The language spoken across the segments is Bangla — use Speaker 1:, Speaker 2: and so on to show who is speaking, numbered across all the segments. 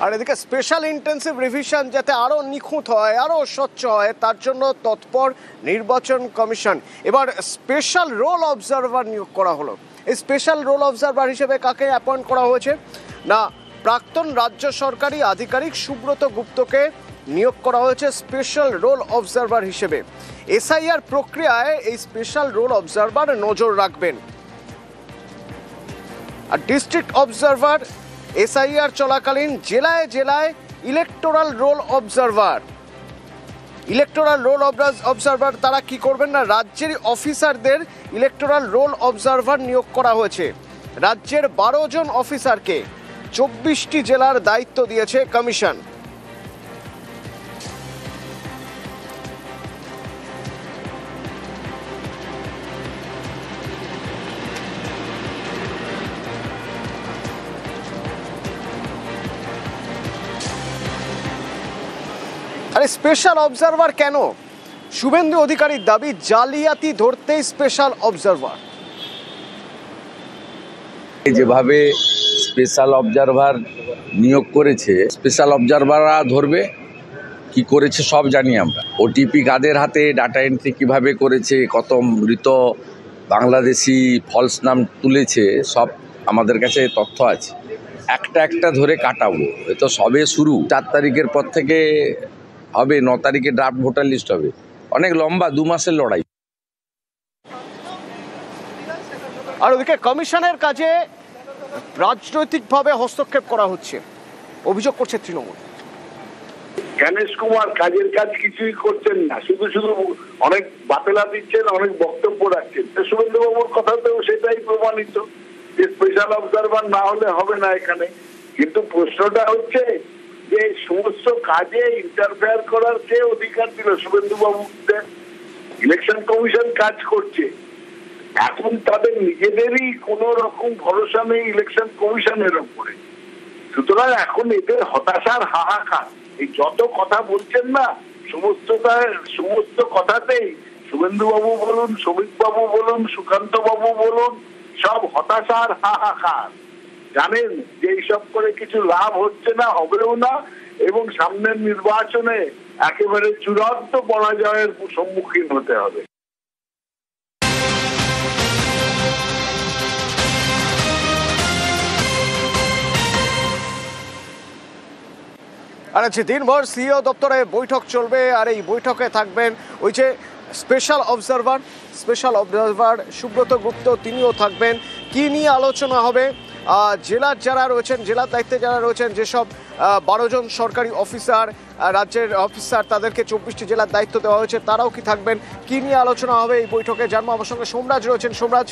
Speaker 1: আর এদিকে স্পেশাল ইন্টেন্সিভ রিভিশন যাতে আরও নিখুঁত হয়, আরও স্বচ্ছ হয়, তার জন্য তৎপর নির্বাচন কমিশন। এবার স্পেশাল রোল অবজারভার নিয়োগ করা হলো। এই স্পেশাল রোল অবজারভার হিসেবে কাকে অ্যাপয়েন্ট করা হয়েছে? না, প্রাক্তন রাজ্য সরকারি আধিকারিক সুব্রত গুপ্তকে নিয়োগ করা হয়েছে স্পেশাল রোল অবজারভার হিসেবে। এসআইআর প্রক্রিয়ায় এই স্পেশাল রোল অবজারভার নজর রাখবেন। আর ডিস্ট্রিক্ট অবজারভার এসআইআর চলাকালীন জেলায় জেলায় electoral roll observer. Electoral roll observer তারা কি করবেন না, রাজ্যের অফিসারদের ইলেকটোরাল রোল অবজারভার নিয়োগ করা হয়েছে। রাজ্যের 12 জন অফিসারকে 24টি জেলার দায়িত্ব দিয়েছে কমিশন। আরে স্পেশাল অবজারভার কেন? শুভেন্দু অধিকারীর দাবি জালিয়াতি ধরতেই স্পেশাল অবজারভার।
Speaker 2: যেভাবে স্পেশাল অবজারভার নিয়োগ করেছে, স্পেশাল অবজারভাররা ধরবে কি করেছে সব জানি আমরা। ওটিপি কাদের হাতে, ডাটা এন্ট্রি কিভাবে করেছে, কত মৃত বাংলাদেশি ফলস নাম তুলেছে, সব আমাদের কাছে তথ্য আছে। একটা একটা ধরে কাটাবো। এ তো সবে শুরু। 4 তারিখের পর থেকে হবে, 9 তারিখে ড্রাফট ভোটার লিস্ট হবে। অনেক লম্বা 2 মাসের লড়াই।
Speaker 1: আর ওদিকে কমিশনের কাজে রাজনৈতিকভাবে হস্তক্ষেপ করা হচ্ছে, অভিযোগ করছে তৃণমূল।
Speaker 3: গণেশ কুমার কাজের কাজ কিছুই করছেন না, শুধু শুধু অনেক বাতেলা দিচ্ছেন, অনেক বক্তব্য রাখছেন। শুভেন্দু বাবুর কথাতেও সেটাই প্রমাণিত যে স্পেশাল অবজারভার না হলে হবে না এখানে। কিন্তু প্রশ্নটা হচ্ছে যে সমস্ত কাজে ইন্টারফেয়ার করার কে অধিকার দিল শুভেন্দু বাবুদের? ইলেকশন কমিশন কাজ করছে, এখন তাদের নিজেদেরই কোন রকম ভরসা নেই ইলেকশন কমিশনের উপরে। সুতরাং এখন এদের হতাশার হাহাকার। এই যত কথা বলছেন না, সমস্ত কথাতেই শুভেন্দু বাবু বলুন, শ্রমিক বাবু বলুন, সুকান্ত বাবু বলুন, সব হতাশার হাহাকার। জানেন যে এইসব করে কিছু লাভ হচ্ছে না, হবেও না, এবং সামনের নির্বাচনে একেবারে চূড়ান্ত পরাজয়ের সম্মুখীন হতে হবে।
Speaker 1: আর আজকে দিনভর সিইও দপ্তরে বৈঠক চলবে, আর এই বৈঠকে থাকবেন ওই যে স্পেশাল অবজারভার সুব্রত গুপ্ত, তিনিও থাকবেন। কি নিয়ে আলোচনা হবে? জেলার যারা রয়েছেন, জেলার দায়িত্বে যারা রয়েছেন, যেসব 12 জন সরকারি অফিসার, রাজ্যের অফিসার, তাদেরকে 24টি জেলার দায়িত্ব দেওয়া হয়েছে, তারাও কি থাকবেন? কি নিয়ে আলোচনা হবে এই বৈঠকে জানবো। আমার সঙ্গে সোমরাজ রয়েছেন। সোমরাজ,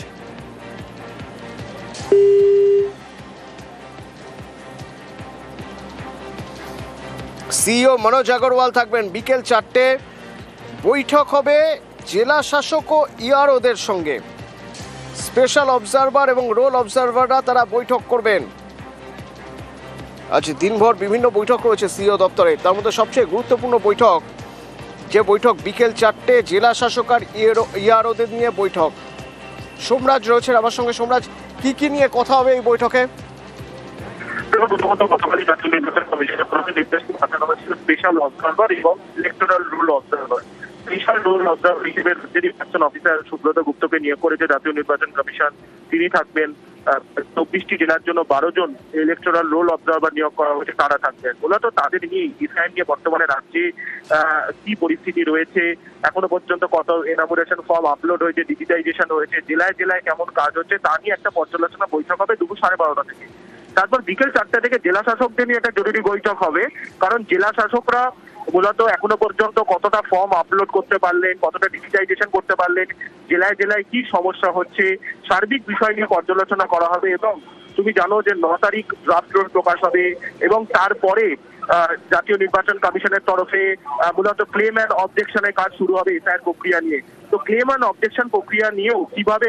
Speaker 1: সিইও মনোজ আগরওয়াল থাকবেন। বিকেল 4টে বৈঠক হবে জেলা শাসক ও ইআরওদের সঙ্গে। স্পেশাল অবজারভার এবং রোল অবজারভাররা তারা বৈঠক করবেন। আজ দিনভর বিভিন্ন বৈঠক রয়েছে সিইও দপ্তরে, তার মধ্যে সবচেয়ে গুরুত্বপূর্ণ বৈঠক বিকেল 4টে জেলা শাসক আর ইআরওদের নিয়ে বৈঠক। সোমরাজ রয়েছেন আমার সঙ্গে। সোমরাজ, কি নিয়ে কথা হবে এই বৈঠকে?
Speaker 4: স্পেশাল অবজারভার এবং electoral roll observer. Special roll observer হিসেবে নির্বাচন অফিসার সুব্রত গুপ্তকে নিয়োগ করেছে জাতীয় নির্বাচন কমিশন। তিনি থাকবেন। 24টি জেলার জন্য 12 জন ইলেকটোরাল রোল অবজারভার নিয়োগ করা হয়েছে, তারা থাকবেন। মূলত তাদের নিয়ে এসআইআর নিয়ে বর্তমানে রাজ্যে কি পরিস্থিতি রয়েছে, এখনো পর্যন্ত কত এনামোরেশন ফর্ম আপলোড হয়েছে, ডিজিটাইজেশন হয়েছে, জেলায় জেলায় কেমন কাজ হচ্ছে, তা নিয়ে একটা পর্যালোচনা বৈঠক হবে দুপুর 12:30 থেকে। তারপর বিকেল 4টা থেকে জেলা শাসকদের নিয়ে একটা জরুরি বৈঠক হবে, কারণ জেলা শাসকরা মূলত এখনো পর্যন্ত কতটা ফর্ম আপলোড করতে পারলেন, কতটা ডিজিটাইজেশন করতে পারলেন, জেলায় জেলায় কি সমস্যা হচ্ছে, সার্বিক বিষয় নিয়ে পর্যালোচনা করা হবে। এবং তুমি জানো যে 9 তারিখ ড্রাফট রোল প্রকাশ হবে, এবং তারপরে জাতীয় নির্বাচন কমিশনের তরফে মূলত ক্লেম অ্যান্ড অবজেকশনের কাজ শুরু হবে এসআইআর প্রক্রিয়া নিয়ে। তো ক্লেম অ্যান্ড অবজেকশন প্রক্রিয়া নিয়েও কিভাবে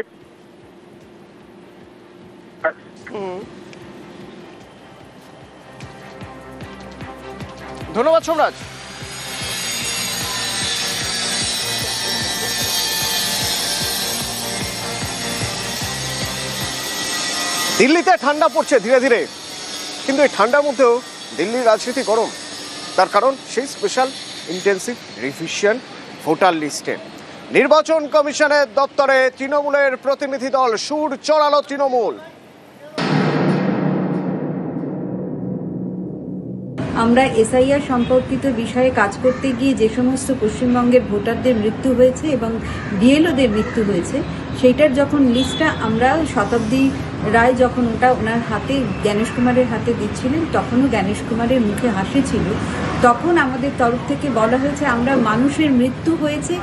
Speaker 1: ধন্যবাদ সোমরাজ। দিল্লিতে ঠান্ডা পড়ছে ধীরে ধীরে, কিন্তু এই ঠান্ডার মধ্যেও দিল্লির রাজনীতি গরম, তার কারণ সেই স্পেশাল ইন্টেন্সিভ রিভিশন ভোটার লিস্টে। নির্বাচন কমিশনের দপ্তরে তৃণমূলের প্রতিনিধি দল, সুর চড়ালো তৃণমূল।
Speaker 5: আমরা এসআইআর সম্পর্কিত বিষয়ে কাজ করতে গিয়ে যে সমস্ত পশ্চিমবঙ্গের ভোটারদের মৃত্যু হয়েছে এবং বিএলওদের মৃত্যু হয়েছে, সেইটার যখন লিস্টটা আমরা শতাব্দী রায় যখন ওটা ওনার হাতে, জ্ঞানেশ কুমারের হাতে দিচ্ছিলেন, তখনও জ্ঞানেশ কুমারের মুখে হাসি ছিল। তখন আমাদের তরফ থেকে বলা হয়েছে আমরা মানুষের মৃত্যু হয়েছে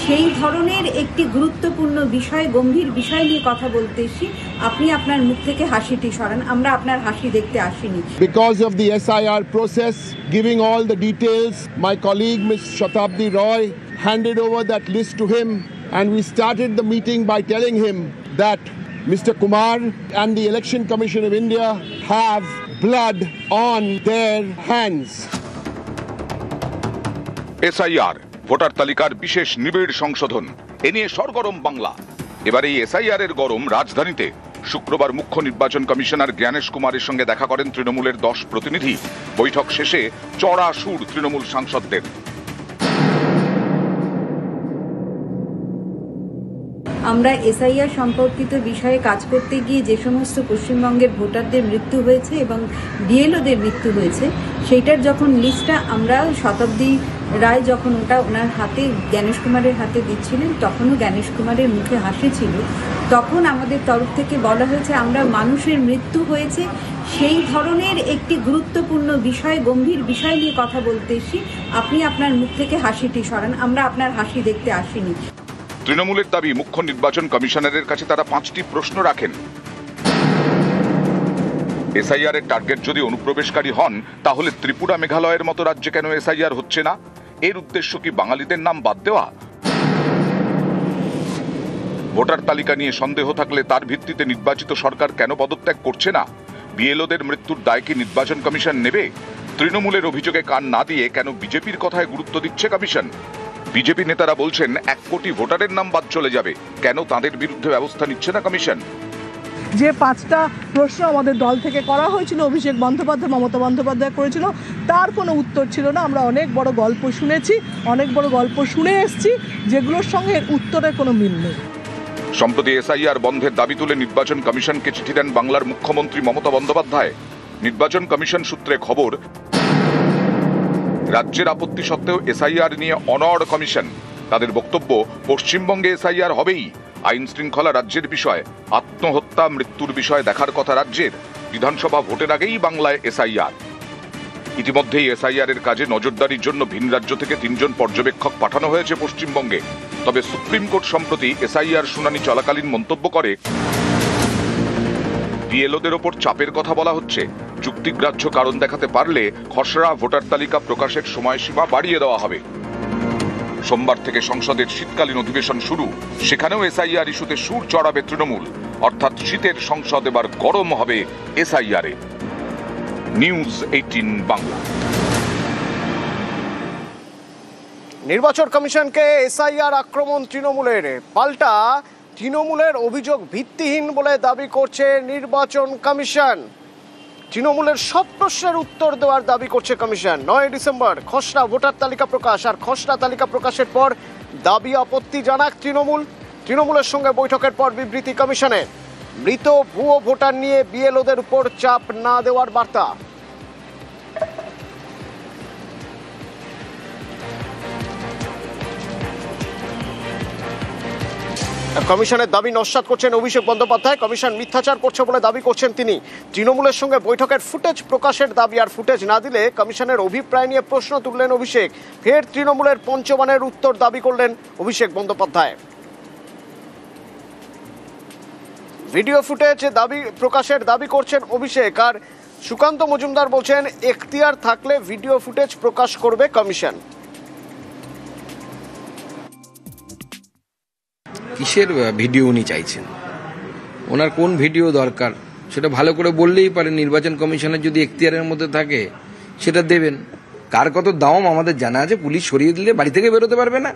Speaker 5: সেই ধরনের একটি গুরুত্বপূর্ণ বিষয়, গম্ভীর বিষয় নিয়ে কথা বলতে এসেছি। আপনি আপনার মুখ থেকে হাসিটি সরান, আমরা আপনার হাসি দেখতে আসিনি।
Speaker 6: Because of the SIR process, giving all the details, my colleague Ms. Shatabdi Roy handed over that list to him, and we started the meeting by telling him that Mr. Kumar and the Election Commission of India have blood on their hands.
Speaker 7: SIR voter তালিকার বিশেষ নিবিড় সংশোধন, এ নিয়ে সরগরম বাংলা। এবার এই SIR এর গরম রাজধানীতে। শুক্রবার মুখ্য নির্বাচন কমিশনার জ্ঞানেশ কুমারের সঙ্গে দেখা করেন তৃণমূলের 10 প্রতিনিধি। বৈঠক শেষে চড়া সুর তৃণমূল সাংসদদের।
Speaker 5: আমরা এসআইআর সম্পর্কিত বিষয়ে কাজ করতে গিয়ে যে সমস্ত পশ্চিমবঙ্গের ভোটারদের মৃত্যু হয়েছে এবং বিএলওদের মৃত্যু হয়েছে, সেইটার যখন লিস্টটা আমরা শতাব্দী রায় যখন ওটা ওনার হাতে, জ্ঞানেশ কুমারের হাতে দিচ্ছিলেন, তখনও জ্ঞানেশ কুমারের মুখে হাসি ছিল। তখন আমাদের তরফ থেকে বলা হয়েছে আমরা মানুষের মৃত্যু হয়েছে সেই ধরনের একটি গুরুত্বপূর্ণ বিষয়, গম্ভীর বিষয় নিয়ে কথা বলতে এসেছি। আপনি আপনার মুখ থেকে হাসিটি সরান, আমরা আপনার হাসি দেখতে আসিনি।
Speaker 7: তৃণমূলের দাবি, মুখ্য নির্বাচন কমিশনারের কাছে তারা 5টি প্রশ্ন রাখেন। SIR এর টার্গেট যদি অনুপ্রবেশকারী হন, তাহলে ত্রিপুরা, মেঘালয়ের মতো রাজ্যে কেন SIR হচ্ছে না? এর উদ্দেশ্য কি বাঙালিদের নাম বাদ দেওয়া? ভোটার তালিকা নিয়ে সন্দেহ থাকলে তার ভিত্তিতে নির্বাচিত সরকার কেন পদত্যাগ করছে না? বিএলওদের মৃত্যুর দায় কি নির্বাচন কমিশন নেবে? তৃণমূলের অভিযোগে কান না দিয়ে কেন বিজেপির কথায় গুরুত্ব দিচ্ছে কমিশন? বিজেপি নেতারা বলছেন 1 কোটি ভোটারের নাম বাদ চলে যাবে, কেন তাদের বিরুদ্ধে ব্যবস্থা নিচ্ছে না কমিশন?
Speaker 8: যে 5টা প্রশ্ন আমাদের দল থেকে করা হয়েছিল, অভিষেক বন্দ্যোপাধ্যায়, মমতা বন্দ্যোপাধ্যায় করেছিল, তার কোনো উত্তর ছিল না। আমরা অনেক বড় গল্প শুনেছি, অনেক বড় গল্প শুনে এসেছি, যেগুলোর সঙ্গে এর উত্তরের কোনো মিল নেই।
Speaker 7: সম্প্রতি SIR বন্ধের দাবি তুলে নির্বাচন কমিশনকে চিঠি দেন বাংলার মুখ্যমন্ত্রী মমতা বন্দ্যোপাধ্যায়। নির্বাচন কমিশন সূত্রে খবর, রাজ্যের আপত্তি সত্ত্বেও SIR নিয়ে অনড় কমিশন। তাদের বক্তব্য, পশ্চিমবঙ্গে SIR হবেই। আইন শৃঙ্খলা রাজ্যের বিষয়, আত্মহত্যা, মৃত্যুর বিষয় দেখার কথা রাজ্যের। বিধানসভা ভোটের আগেই বাংলায় SIR। ইতিমধ্যেই SIR এর কাজে নজরদারির জন্য ভিন রাজ্য থেকে 3 জন পর্যবেক্ষক পাঠানো হয়েছে পশ্চিমবঙ্গে। তবে সুপ্রিম কোর্ট সম্প্রতি SIR শুনানি চলাকালীন মন্তব্য করে, বিএলওদের ওপর চাপের কথা বলা হচ্ছে। যুক্তিগ্রাহ্য কারণ দেখাতে পারলে খসড়া ভোটার তালিকা প্রকাশের সময়সীমা বাড়িয়ে দেওয়া হবে। সোমবার থেকে সংসদের শীতকালীন অধিবেশন শুরু, সেখানেও SIR ইস্যুতে সুর চড়াবে তৃণমূল। অর্থাৎ শীতের সংসদ এবার গরম হবে SIR এ। নিউজ 18 বাংলা।
Speaker 1: নির্বাচন কমিশনকে SIR আক্রমণ তৃণমূলের, পাল্টা তৃণমূলের অভিযোগ ভিত্তিহীন বলে দাবি করছে নির্বাচন কমিশন। তৃণমূলের সব প্রশ্নের উত্তর দেওয়ার দাবি করছে কমিশন। 9 ডিসেম্বর খসড়া ভোটার তালিকা প্রকাশ, আর খসড়া তালিকা প্রকাশের পর দাবি আপত্তি জানাক তৃণমূলের সঙ্গে বৈঠকের পর বিবৃতি কমিশনের। মৃত ভুয়ো ভোটার নিয়ে বিএলওদের উপর চাপ না দেওয়ার বার্তা। কমিশনের দাবি নস্যাৎ করছেন অভিষেক বন্দ্যোপাধ্যায়। কমিশন মিথ্যাচার করছে বলে দাবি করছেন তিনি। তৃণমূলের সঙ্গে বৈঠকের ফুটেজ প্রকাশের দাবি, আর ফুটেজ না দিলে কমিশনের অভিপ্রায় নিয়ে প্রশ্ন তুললেন অভিষেক। ফের তৃণমূলের পঞ্চবানের উত্তর দাবি করলেন অভিষেক বন্দ্যোপাধ্যায়। ভিডিও ফুটেজ দাবি প্রকাশের দাবি করছেন অভিষেক, আর সুকান্ত মজুমদার বলছেন এখতিয়ার থাকলে ভিডিও ফুটেজ প্রকাশ করবে কমিশন।
Speaker 9: কিসের ভিডিও উনি চাইছেন? ওনার কোন ভিডিও দরকার সেটা ভালো করে বললেই পারে। নির্বাচন কমিশনের যদি এখতিয়ারের মধ্যে থাকে সেটা দেবেন। কার কত দাম আমাদের জানা আছে, পুলিশ সরিয়ে দিলে বাড়ি থেকে বেরোতে পারবে না।